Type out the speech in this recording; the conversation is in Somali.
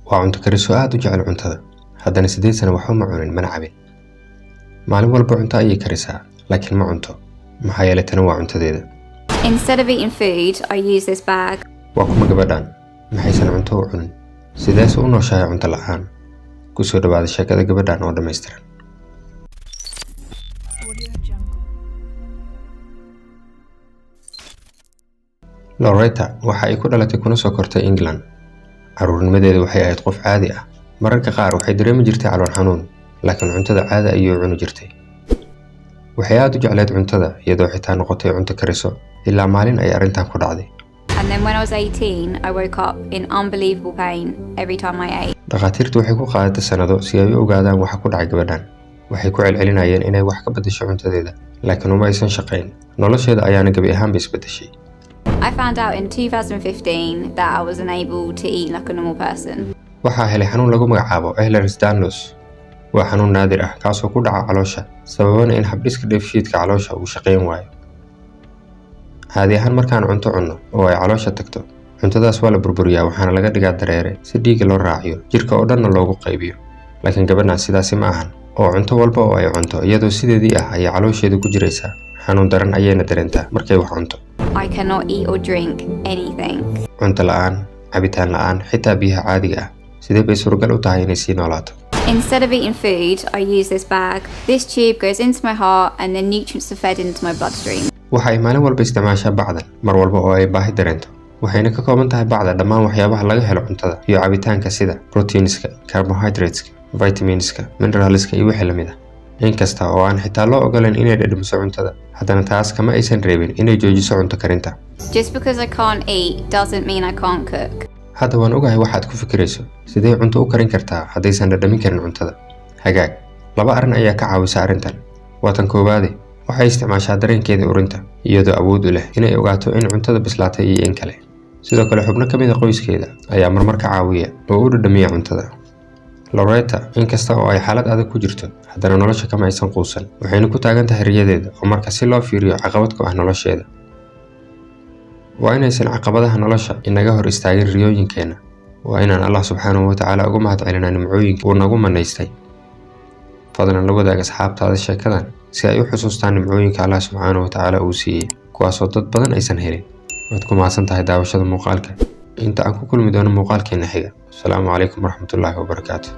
waa cunto kariso aad u jecel cuntada haddana 8 sano waxba ma cunin mana cabin maalin walba cunto ayay karisaa laakiin ma cunto maxaa yeelay tan waa cuntadeeda. Instead of eating food, I use this bag. waa kuma gabadhan maxaysan cunto u cunin sidees u nooshahay cunto la'aan ku soo dhawaada sheekada gabadhan oo dhammaystiran. Loretta waxa ay ku dhalatay kuna soo kortay England. Caruurnimadeedu waxay ahayd qof caadi ah. Mararka qaar waxay dareemi jirtay calool xanuun, laakiin cuntada caadi ayay u cuni jirtay. Waxay aad u jecleed cuntada iyadoo xitaa noqotay cunto kariso ilaa maalin ay arrintan ku dhacday. And then when I was 18, I woke up in unbelievable pain every time I ate. Dhakhaatiirtu waxay ku qaadatay sanado si ay u ogaadaan waxa ku dhacay gabadhan. Waxay ku celcelinayeen inay wax ka beddesho cuntadeeda, laakiin uma aysan shaqayn. Nolosheeda ayaana gabi ahaanba isbeddeshay. I found out in 2015 that I was unable to eat like a normal person. Waxaa helay xanuun lagu magacaabo Ehlers-Danlos. Waa xanuun naadir ah kaasoo ku dhaca caloosha, sababana in habdhiska dheefshiidka caloosha uu shaqayn waayo. Caadi ahaan markaan cunto cunno oo ay caloosha tagto, cuntadaas waa la burburiyaa waxaana laga dhigaa dareere si dhiigga loo raaciyo, jirka oo dhanna loogu qaybiyo. Laakiin gabadhan sidaasi ma ahan, oo cunto walba oo ay cunto iyadoo sideedii ah ayay caloosheedu ku jiraysaa. Xanuun daran ayayna dareentaa markay wax cunto. I cannot eat or drink anything. Cunto la'aan, cabitaan la'aan, xitaa biyaha caadiga ah. Sidee bay suuragal u tahay inay sii noolaato? Instead of eating food, I use this bag. This tube goes into my heart and the nutrients are fed into my bloodstream. Waxa ay maalin walba isticmaashaa bacdan mar walba oo ay baahi dareento. Waxayna ka kooban tahay bacda dhammaan waxyaabaha laga helo cuntada iyo cabitaanka sida proteinska, carbohydrateska, vitaminska, mineralska iyo wixii lamid ah. Inkasta oo aan xitaa loo ogolayn inay dhadhamiso cuntada, haddana taas kama aysan reebin inay joojiso cunto karinta. Just because I can't eat doesn't mean I can't cook. Hadda waan ogahay waxaad ku fikirayso sidee cunto u karin kartaa haddaysan dhadhamin karin cuntada. Hagaag, laba arrin ayaa ka caawisa arrintan. Waa tan koowaade, waxay isticmaashaa dareenkeeda urinta iyadoo awood u leh inay ogaato in cuntada bislaatay iyo in kale. Sidoo kale xubno ka mid ah qoyskeeda ayaa marmar ka caawiya oo u dhadhamiya cuntada. Loretta inkasta oo ay xaalad adag ku jirto, haddana nolosha kama aysan quusan. Waxayna ku taagan tahay riyadeeda oo marka si loo fiiriyo caqabad ku ah nolosheeda. waa inaysan caqabadaha nolosha inaga hor istaagin riyooyinkeena. waa inaan Allah subxaanahu wa ta'aala ugu mahadcelinaa nimcooyinka uu nagu manaystay. fadlan la wadaag asxaabtaada sheekadan si ay u xusuustaan nimcooyinka Allah subxaanahu wa ta'aala uu siiyey kuwaasoo dad badan aysan helin. waad ku mahadsan tahay daawashada muuqaalka. inta aan ku kulmi doono muuqaalkeena xiga. Assalaamu calaykum waraxmatullaahi wabarakaatuh.